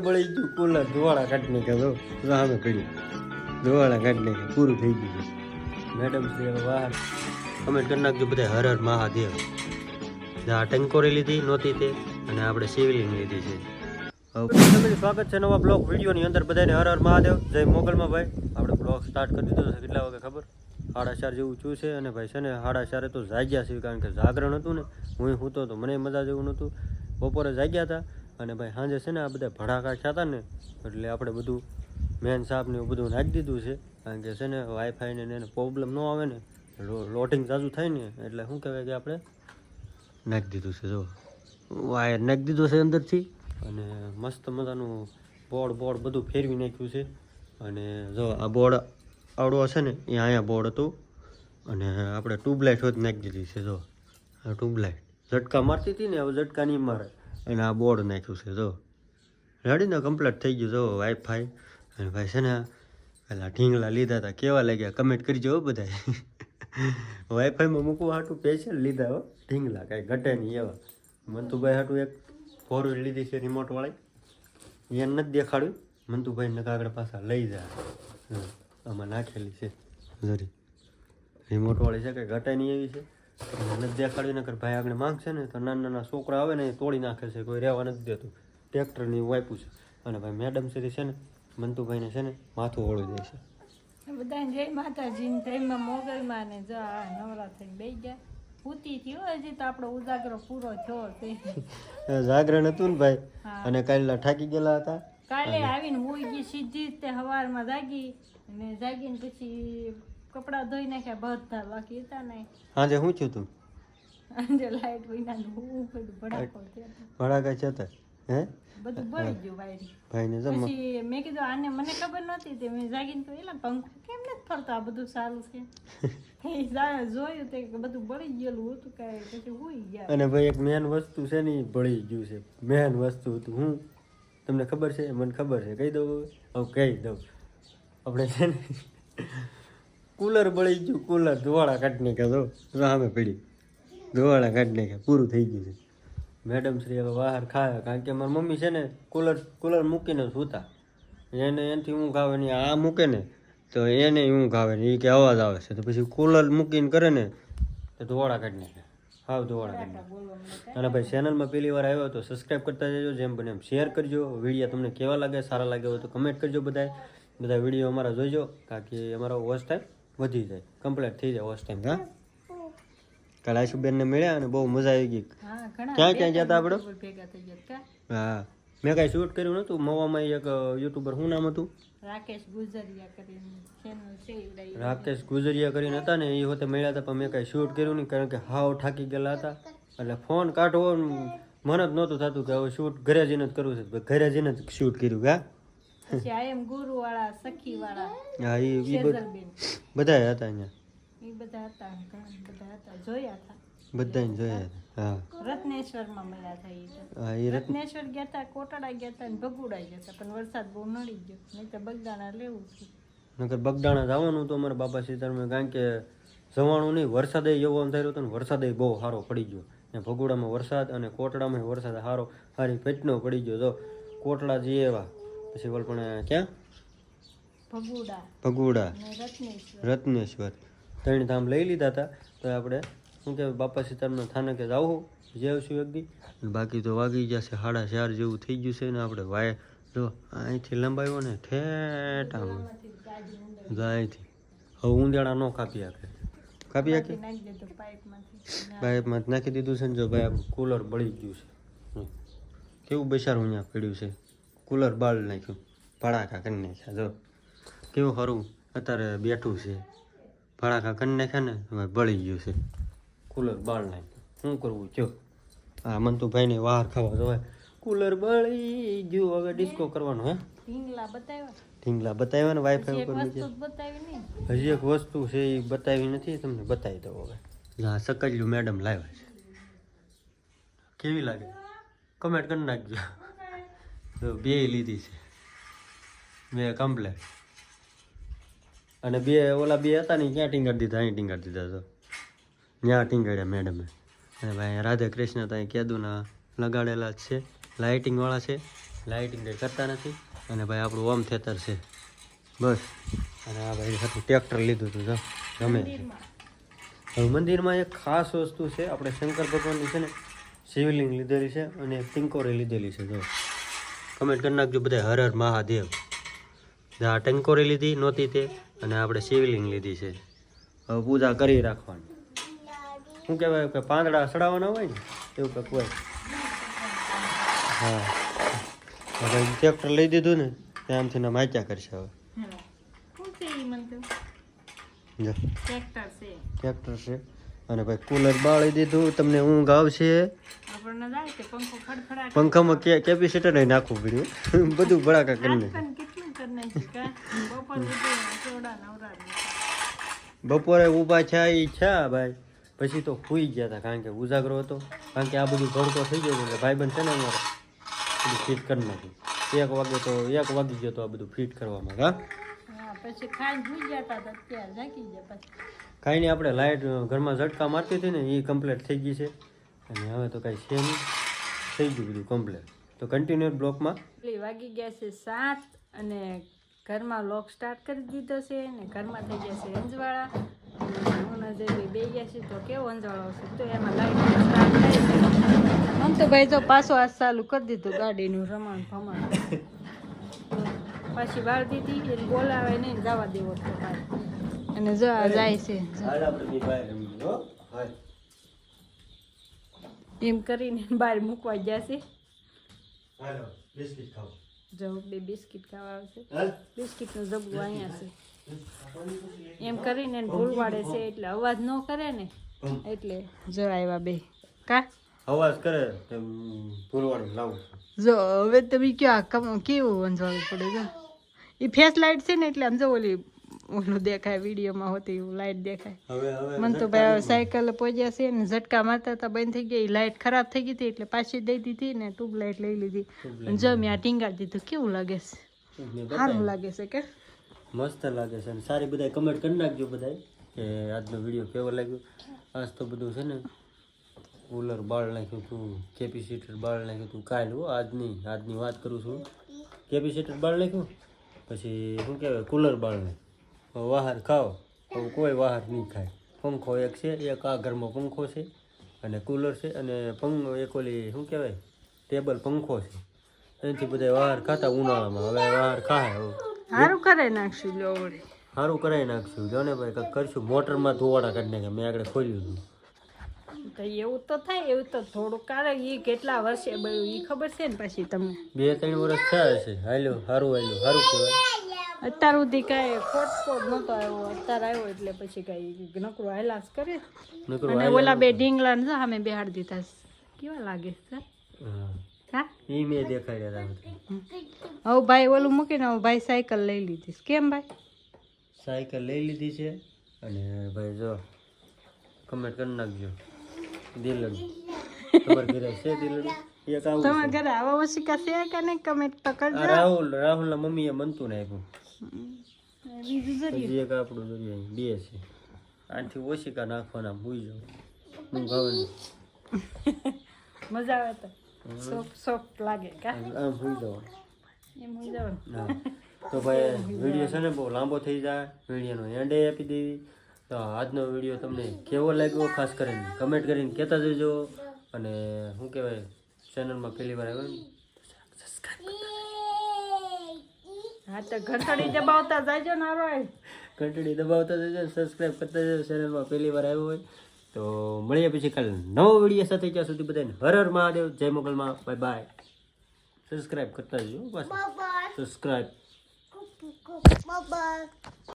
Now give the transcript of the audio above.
બળી ગયું કુલર ધોવાળા કાઢી નાખ્યા તો સામે પડ્યું ધોવાળા કાઢી નાખ્યા પૂરું થઈ ગયું છે મેડમ શ્રી હવે બહાર કમેન્ટ કરી નાખજો બધા હર હર મહાદેવ આ ટંકોરી લીધી નહોતી તે અને આપણે સિવિલિંગ લીધી છે સ્વાગત છે નવા બ્લોગ વિડીયોની અંદર બધાને હર હર મહાદેવ જય મોગલમાં ભાઈ આપણે બ્લોગ સ્ટાર્ટ કરી દીધો છે કેટલા વાગે ખબર 4:30 જેવું છું છે અને ભાઈ છે ને 4:30 તો જાગ્યા છે કારણ કે જાગરણ હતું ને હું સૂતો તો મને મજા જેવું નહોતું બપોરે જાગ્યા હતા અને ભાઈ સાંજે છે ને આ બધા ભડાકા થયા હતા ને એટલે આપણે બધું મેન સાપ ને એવું બધું નાખી દીધું છે કારણ કે છે ને વાઈફાઈ ને એને પ્રોબ્લેમ ન આવે ને લોડિંગ ચાલુ થાય ને એટલે શું કહેવાય કે આપણે નાખી દીધું છે જો વાયર નાખી દીધું છે અંદરથી અને મસ્ત મજાનું બોર્ડ બધું ફેરવી નાખ્યું છે અને જો આ બોર્ડ આવડો છે ને એ અહીંયા બોર્ડ હતું અને આપણે ટ્યુબલાઇટ હોત નાખી દીધી છે જો આ ટ્યુબલાઇટ ઝટકા મારતી હતી ને હવે ઝટકા નહીં મારે અને આ બોર્ડ નાખ્યું છે જો રેડીને કમ્પ્લીટ થઈ ગયું જો વાઈફાઈ અને ભાઈ છે ને પેલા ઢીંગલા લીધા હતા કેવા લાગ્યા કમેન્ટ કરજો બધા વાઈફાઈમાં મૂકવા હાટું સ્પેશિયલ લીધા હો ઢીંગલા કાંઈ ઘટે નહીં એવા મંતુભાઈ હાટું એક 4 વ્હીલ લીધી છે રિમોટવાળી એને નથી દેખાડ્યું મંતુભાઈ ને કાગળ પાછા લઈ જાય આમાં નાખેલી છે જરી રિમોટવાળી છે કંઈ ઘટે નહીં એવી છે નથી દેખાડ્યું નકર ભાઈ આગળ માંગશે ને તો નાના નાના છોકરા આવે ને એ તોડી નાખે છે કોઈ રહેવા નથી દેતું ટ્રેક્ટરની વાપ્યું છે અને ભાઈ મેડમ સુધી છે ને મંતુભાઈને છે ને માથું ઓળવી દે છે બધાને જય માતાજી જયમાં મોગલમાં ને જો આ નવરા થઈને બેસી ગયા પૂતી થયો હજી તો આપણો ઉજાગરો પૂરો થયો છે જાગરણ હતું ને ભાઈ અને કાલે થાકી ગયેલા હતા કાલે આવીને હોઈ ગઈ સીધી રીતે સવારમાં જાગી અને જાગીને પછી કપડાં ધોઈ નાખ્યા બધા બાકી હતા ને હાજે શું થયું તું આજે લાઈટ વિના હું ભડાકો ભડાકા છે હતા હે બધું બળી ગયું વાયરી ભાઈને જમ પછી મેં કીધું આને મને ખબર નહોતી તે મેં જાગીને તો એલા પંખો કેમ નથી ફરતો આ બધું સારું છે જોયું તે બધું બળી ગયેલું હતું કાંઈ પછી હોઈ ગયા અને ભાઈ એક મેન વસ્તુ છે ને બળી ગયું છે મેન વસ્તુ હતું હું તમને ખબર છે મને ખબર છે કહી દઉં હવે કહી દઉં આપણે છે ને કુલર બળી ગયું કુલર ધોવાળા કાઢી નાખ્યા તો સામે પડી ધોવાળા કાઢી નાખ્યા પૂરું થઈ ગયું છે મેડમ શ્રી હવે બહાર ખાયા કારણ કે મારી મમ્મી છે ને કુલર મૂકીને સૂતા એને એનાથી ઊંઘ આવે ને આ મૂકે ને તો એને ઊંઘ આવે ને એ કે અવાજ આવે છે તો પછી કુલર મૂકીને કરે ને તો ધોવાળા કાઢી નાખે હાવ ધોવાળા કાઢી નાખે અને ભાઈ ચેનલમાં પહેલી વાર આવ્યો તો સબસ્ક્રાઈબ કરતા જજો જેમ બને એમ શેર કરજો વિડીયો તમને કેવા લાગે સારા લાગે હોય તો કમેન્ટ કરજો બધા વિડીયો અમારા જોઈજો કારણ કે અમારો વોચ ટાઈમ વધી જાય કમ્પ્લીટ થઈ જાય વોચ ટાઈમ હા કાલે આશુબેનને મળ્યા અને બહુ મજા આવી ગઈ ક્યાં ગયા હતા આપણે હા મેં કાંઈ શૂટ કર્યું નહોતું મવામાં એક યુટ્યુબર શું નામ હતું રાકેશ ગુજરિયા કરીને હતા ને એ વખતે મળ્યા હતા પણ મેં કાંઈ શૂટ કર્યું નહીં કારણ કે હાવ થાકી ગયેલા હતા એટલે ફોન કાઢવો મને જ નહોતું થતું કે હવે શૂટ ઘરે જઈને જ કરવું છે ઘરે જઈને જ શૂટ કર્યું હા હા એ બધા હતા અહીંયા બધાને જોયા હતા હા રત્નેશ્વરમાં મળ્યા હતા હા એ રત્નેશ્વર ગયા હતા કોટડા ગયા હતા ને ભગુડા ગયા હતા પણ વરસાદ બહુ નડી ગયો નહીં તો બગદાણા લેવું છે નકર બગદાણા જવાનું તો અમારા બાપા સીતારામ કારણ કે જવાનું નહીં વરસાદે એવો અંધાર્યો હતો ને વરસાદે બહુ સારો પડી ગયો ને ભગુડામાં વરસાદ અને કોટડામાં વરસાદ સારી પેટનો પડી ગયો તો કોટડા જઈએ એવા પછી બોલ પણ ક્યાં ભગુડા રત્નેશ્વર 3 ધામ લઈ લીધા હતા તો આપણે શું કે બાપા સીતારામના સ્થાનકે જવું જઈશું એક દી બાકી તો વાગી જશે 4:30 જેવું થઈ ગયું છે ને આપણે વાય જો અહીંથી લંબાવ્યો ને ઠેઠ આમ અહીંથી હવે ઊંધિયાળા ન કાપી આપે પાઇપમાં નાખી દીધું છે ને જો ભાઈ આપણું કુલર બળી ગયું છે કેવું બેસારું અહીંયા પડ્યું છે કુલર બાળ નાખ્યું ભડાકા કરી નાખ્યા જો કેવું ખરું અત્યારે બેઠું છે ભડાકા કરી નાખ્યા ને હવે બળી ગયું છે કુલર બાળ નાખ્યું શું કરવું કયો હા મંતુભાઈને વાર ખાવા જોવાય કુલર બળી ગયું હવે ડિસ્કો કરવાનો હે ઢીંગલા બતાવ્યા ને વાઈફાઈ ઉપર હજી એક વસ્તુ છે એ બતાવી નથી તમને બતાવી દઉં હવે હા સકલ્યું મેડમ લાવ્યા છે કેવી લાગે કમેન્ટ કરી નાખજો બે લીધી છે મેં કમ્પ્લેટ અને ઓલા બે હતા ને ક્યાં ટીંગાડી દીધા અહીં ટીંગાડી દીધા તો ત્યાં ટીંગાડ્યા મેડમે અને ભાઈ રાધા કૃષ્ણ ત્યાં કેદુના લગાડેલા જ છે લાઇટિંગવાળા છે લાઇટિંગ કંઈ કરતા નથી. અને ભાઈ આપણું ઓમ થેતર છે બસ. અને આ ભાઈ હતું ટ્રેક્ટર લીધું હતું જો ગમે છે. હવે મંદિરમાં એક ખાસ વસ્તુ છે, આપણે શંકર ભગવાનની છે ને શિવલિંગ લીધેલી છે અને ટિંકોરી લીધેલી છે. જો કમેન્ટ કરી નાખજો બધા હર હર મહાદેવ. આ ટિંકોરી લીધી નહોતી તે, અને આપણે શિવલિંગ લીધી છે. હવે પૂજા કરી રાખવાની. શું કહેવાય કે પાંદડા સડાવવાના હોય ને એવું કંઈક હોય. હા હવે ટ્રેક્ટર લઈ દીધું ને ત્યાંથી ને માચ્યા કરશે હવે. શું છે ઈ મને તો જો ટ્રેક્ટર છે. ટ્રેક્ટર છે. અને ભાઈ કુલર બાળી દીધું. તમને ઊંઘ આવશે. આપણને જાય કે પંખો ફડફડાટ પંખામાં કેપેસિટર નાખવું પડ્યું. બધું ભડાકા કરી નાખ્યું. આજકાલ કેટલું કરી નાખ્યું કા બપોર સુધી ચોડા નવરા જ નતા. બપોરે ઊભા છે ભાઈ, પછી તો સૂઈ ગયા હતા કારણ કે ઉજાગરો હતો. કારણ કે આ બધું ભડકો થઈ ગયો એટલે ભાઈબંધ છે ને અમારે બધું ફિટ કરી નાખ્યું. 1 વાગી ગયો તો આ બધું ફિટ કરવામાં. હા હા પછી ખાઈને ભૂઈ ગયા હતા તો અત્યારે જાગી ગયા પછી. કાંઈ નહીં, આપણે લાઇટ ઘરમાં ઝટકા મારતી હતી ને એ કમ્પ્લીટ થઈ ગઈ છે. અને હવે તો કાંઈ છે નહીં, થઈ ગયું બધું કમ્પ્લીટ. તો કન્ટિન્યુ બ્લોકમાં વાગી ગયા છે 7 અને ઘરમાં લોક સ્ટાર્ટ કરી દીધો છે ને ઘરમાં થઈ ગયા છે અંજવાળા. હું જે બે ગયા છે તો કેવો અંજવાળો છે તો એમાં લાઈટ સ્ટાર્ટ થાય છે. આમ તો ભાઈ જો પાછો આજ ચાલુ કરી દીધું ગાડીનું રમણ ભમણ. પાછી વાળ દીધી એને બોલાવે નહીં જવા દેવો તો ભાઈ. અને જો આ જાય છે હાલ આપણે બી બહાર રમીએ, હો. હાલ. એમ કરીને બહાર મૂકવા ગયા છે. હાલો બિસ્કિટ ખાઓ. જો બે બિસ્કિટ ખાવા આવશે. હાલ. બિસ્કિટનું ડબ્બું અહીંયા છે. એમ કરીને એને ભૂલવાડે છે એટલે અવાજ ન કરે ને એટલે જો આવ્યા બે કા અવાજ કરે તેમ ભૂલવાનું લાવું. જો હવે તમે કેવું અંજવાળું પડે જો એ ફેસ લાઇટ છે ને એટલે આમ જો ઓલું દેખાય વિડીયોમાં હોતી એવું લાઇટ દેખાય. હવે મને તો ભાઈ સાયકલ પહોંચ્યા છે ને ઝટકા મારતા હતા બંધ થઈ ગઈ. લાઇટ ખરાબ થઈ ગઈ હતી એટલે પાછી દઈ દીધી ને ટ્યુબ લાઇટ લઈ લીધી. જો મેં આ ટીંગાડી દીધું. કેવું લાગે છે? સારું લાગે છે કે મસ્ત લાગે છે. અને સારી બધા કમેન્ટ કરી નાખજો બધા કે આજનો વિડીયો કેવો લાગ્યો. આજ તો બધું છે ને કુલર બાળ નાખ્યું હતું, કેપેસિટર બાળ નાખ્યું હતું. કાલ આજની વાત કરું છું. કેપેસિટર બાળ નાખ્યું, પછી શું કહેવાય કુલર બાળ નાખ્યું. બહાર ખાઓ હવે કોઈ બહાર નહીં ખાય. પંખો એક છે, એક આ ઘરમાં પંખો છે અને કુલર છે અને એક ઓલી શું કહેવાય ટેબલ પંખો છે. એનાથી બધા બહાર ખાતા ઉનાળામાં. હવે બહાર ખાય હવે સારું કરાવી નાખશું. લો વળી સારું કરાવી નાખશું. જો ને ભાઈ કંઈક કરશું. મોટરમાં ધોવાડા કાઢી નાખ્યા. મેં આગળ ખોલ્યું હતું તો એવું તો થાય. એવું તો થોડુંક કાઢે. એ કેટલા વર્ષે બન્યું એ ખબર છે ને પછી તમને 2-3 વર્ષ થયા હશે. સારું કહેવાય. અત્યાર સુધી કાંઈ ખોટ નહોતો આવ્યો. અત્યારે આવ્યો એટલે પછી કાંઈ નકરું હાલાસ કરે. અને ઓલા બે ઢીંગલા ને સામે બેહાડી દીધા. કેવા લાગે છે? હા એ મેં દેખાડ્યા હતા. હવે ભાઈ ઓલું મૂકીને હવે ભાઈ સાયકલ લઈ લીધી. કેમ ભાઈ? સાયકલ લઈ લીધી છે. અને ભાઈ જો કમેન્ટ કરી નાખજો દિલડ. તમારે ઘરે છે દિલડ? એક આવું તમારા ઘરે આવા ઓશિકા છે કે નહીં? કમેન્ટ તો કરજો. રાહુલના મમ્મીએ મનતું ને આપ્યું. બીજું જરીએ હજી એક આપણું જોઈએ 2 છે. આનાથી ઓશિકા નાખવાના ભૂઈ જાવ. હું ખાવાની મજા આવે તો સોફ્ટ લાગે કા આમ ભૂઈ જાવ. એમ હોઈ જવાનું. હા તો ભાઈ વિડીયો છે ને બહુ લાંબો થઈ જાય. વિડીયોનો એન્ડ આપી દેવી. તો આજનો વિડીયો તમને કેવો લાગ્યો ખાસ કરીને કમેન્ટ કરીને કહેતા જજો. અને શું કહેવાય ચેનલમાં પહેલી વાર આવ્યો ને હા તો ઘંટડી દબાવતા જાજો ને રોય. ઘંટડી દબાવતા જજો, સબસ્ક્રાઈબ કરતા જજો. ચેનલમાં પહેલી વાર આવ્યો હોય તો મળીએ પછી કાલે નવો વિડીયો સાથે. ત્યાં સુધી બધાને હર હર મહાદેવ, જય મોગલમાં, બાય બાય. સબસ્ક્રાઈબ કરતા જજો. બસ સબસ્ક્રાઈબ.